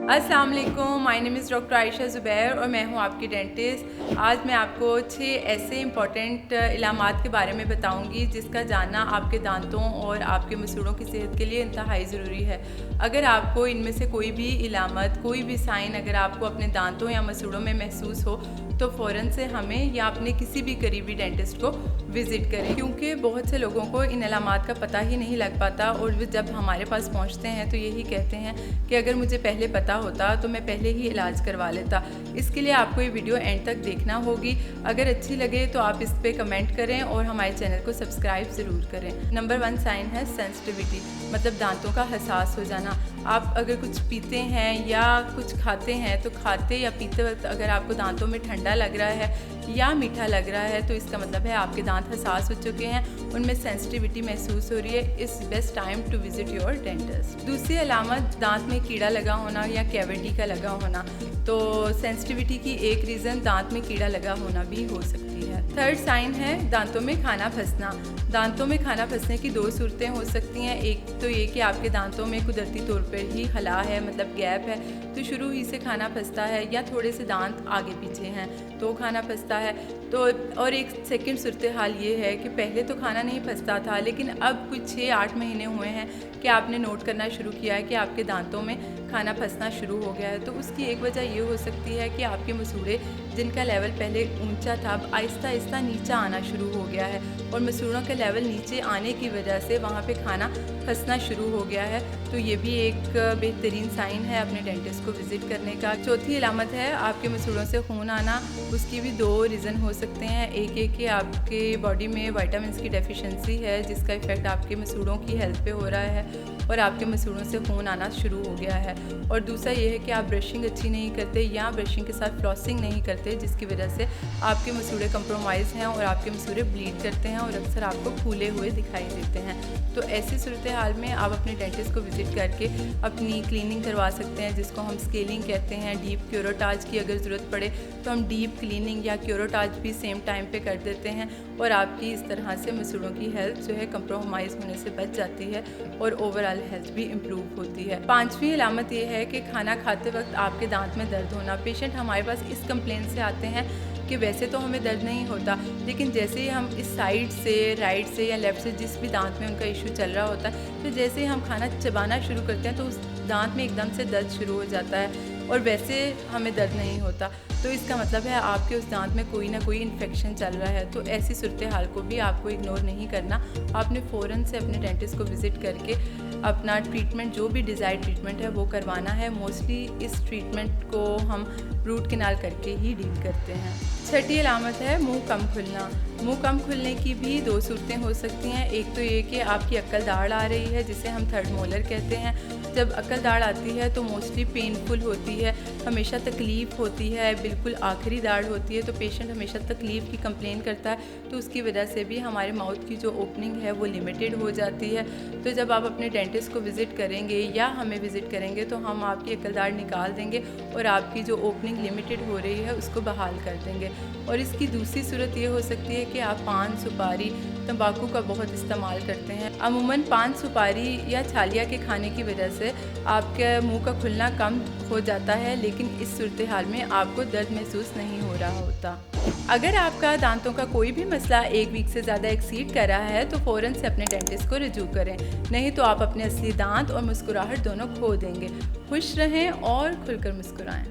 अस्सलाम वालेकुम, my name is doctor Ayesha Zubair और मैं हूं आपकी डेंटिस्ट। आज मैं आपको 6 ऐसे इम्पॉर्टेंट इलामात के बारे में बताऊंगी जिसका जानना आपके दांतों और आपके मसूड़ों की सेहत के लिए इंतहाई ज़रूरी है। अगर आपको इनमें से कोई भी इलामत, कोई भी साइन अगर आपको अपने दांतों या मसूड़ों में महसूस हो तो फ़ौरन से हमें या अपने किसी भी करीबी डेंटिस्ट को विज़िट करें, क्योंकि बहुत से लोगों को इन अलामात का पता ही नहीं लग पाता और वे जब हमारे पास पहुंचते हैं तो यही कहते हैं कि अगर मुझे पहले पता होता तो मैं पहले ही इलाज करवा लेता। इसके लिए आपको ये वीडियो एंड तक देखना होगी। अगर अच्छी लगे तो आप इस पर कमेंट करें और हमारे चैनल को सब्सक्राइब ज़रूर करें। नंबर 1 साइन है सेंसिटिविटी, मतलब दांतों का हसास हो जाना। आप अगर कुछ पीते हैं या कुछ खाते हैं तो खाते या पीते वक्त अगर आपको दांतों में ठंडा लग रहा है या मीठा लग रहा है तो इसका मतलब है आपके दांत हसास हो चुके हैं, उनमें सेंसिटिविटी महसूस हो रही है। It's best time to visit your dentist. दूसरी अलामत दांत में कीड़ा लगा होना या कैविटी का लगा होना। तो सेंसिटिविटी की एक रीज़न दांत में कीड़ा लगा होना भी हो सकती है। थर्ड साइन है दांतों में खाना फंसना। दांतों में खाना फंसने की 2 सूरतें हो सकती हैं। एक तो ये कि आपके दांतों में कुदरती तौर पर ही खला है, मतलब गैप है, तो शुरू ही से खाना फंसता है, या थोड़े से दांत आगे पीछे हैं तो खाना फंसता है। तो और एक सेकंड सूरत हाल ये है कि पहले तो खाना नहीं फंसता था, लेकिन अब कुछ 6-8 महीने हुए हैं कि आपने नोट करना शुरू किया है कि आपके दांतों में खाना फंसना शुरू हो गया है। तो उसकी एक वजह ये हो सकती है कि आपके मसूड़े जिनका लेवल पहले ऊंचा था अब आहिस्ता आहिस्ता नीचे आना शुरू हो गया है, और मसूड़ों का लेवल नीचे आने की वजह से वहाँ पे खाना फंसना शुरू हो गया है। तो ये भी एक बेहतरीन साइन है अपने डेंटिस्ट को विज़िट करने का। चौथी अलामत है आपके मसूड़ों से खून आना। उसकी भी 2 रीज़न हो सकते हैं। एक कि आपके बॉडी में विटामिन्स की डेफिशिएंसी है जिसका इफ़ेक्ट आपके मसूड़ों की हेल्थ पे हो रहा है और आपके मसूड़ों से खून आना शुरू हो गया है। और दूसरा ये है कि आप ब्रशिंग अच्छी नहीं करते या ब्रशिंग के साथ फ्लॉसिंग नहीं करते, जिसकी वजह से आपके मसूड़े कंप्रोमाइज़ हैं और आपके मसूड़े ब्लीड करते हैं और अक्सर आपको फूले हुए दिखाई देते हैं। तो ऐसी सूरत हाल में आप अपने डेंटिस्ट को विज़िट करके अपनी क्लीनिंग करवा सकते हैं, जिसको हम स्केलिंग कहते हैं। डीप क्यूरोटाज की अगर ज़रूरत पड़े तो हम डीप क्लीनिंग या क्यूरोटाज भी सेम टाइम पे कर देते हैं, और आपकी इस तरह से मसूड़ों की हेल्थ जो है कंप्रोमाइज़ होने से बच जाती है और ओवरऑल हेल्थ भी इम्प्रूव होती है। 5वीं अलामत ये है कि खाना खाते वक्त आपके दांत में दर्द होना। पेशेंट हमारे पास इस कंप्लेन से आते हैं कि वैसे तो हमें दर्द नहीं होता, लेकिन जैसे ही हम इस साइड से, राइट से या लेफ़्ट से, जिस भी दांत में उनका इशू चल रहा होता है, तो जैसे ही हम खाना चबाना शुरू करते हैं तो उस दांत में एकदम से दर्द शुरू हो जाता है, और वैसे हमें दर्द नहीं होता। तो इसका मतलब है आपके उस दांत में कोई ना कोई इन्फेक्शन चल रहा है। तो ऐसी सूरत हाल को भी आपको इग्नोर नहीं करना। आपने फ़ौरन से अपने डेंटिस्ट को विज़िट करके अपना ट्रीटमेंट, जो भी डिज़ायर्ड ट्रीटमेंट है वो करवाना है। मोस्टली इस ट्रीटमेंट को हम रूट कैनाल करके ही डील करते हैं। 6ठी अलामत है मुंह कम खुलना। मुंह कम खुलने की भी 2 सूरतें हो सकती हैं। एक तो ये कि आपकी अक्ल दाढ़ आ रही है, जिसे हम थर्ड मोलर कहते हैं। जब अक्ल दाढ़ आती है तो मोस्टली पेनफुल होती है, हमेशा तकलीफ़ होती है, बिल्कुल आखिरी दाढ़ होती है, तो पेशेंट हमेशा तकलीफ़ की कंप्लेन करता है। तो उसकी वजह से भी हमारे माउथ की जो ओपनिंग है वो लिमिटेड हो जाती है। तो जब आप अपने डेंटिस्ट को विज़िट करेंगे या हमें विज़िट करेंगे तो हम आपकी अक्ल दाढ़ निकाल देंगे और आपकी जो ओपनिंग लिमिटेड हो रही है उसको बहाल कर देंगे। और इसकी दूसरी सूरत ये हो सकती है कि आप पान, सुपारी, तंबाकू का बहुत इस्तेमाल करते हैं। अमूमन पान, सुपारी या छालिया के खाने की वजह से आपके मुंह का खुलना कम हो जाता है, लेकिन इस सूरत हाल में आपको दर्द महसूस नहीं हो रहा होता। अगर आपका दांतों का कोई भी मसला 1 वीक से ज़्यादा एक्सीड कर रहा है तो फ़ौरन से अपने डेंटिस्ट को रुजू करें, नहीं तो आप अपने असली दांत और मुस्कुराहट दोनों खो देंगे। खुश रहें और खुलकर मुस्कुराएं।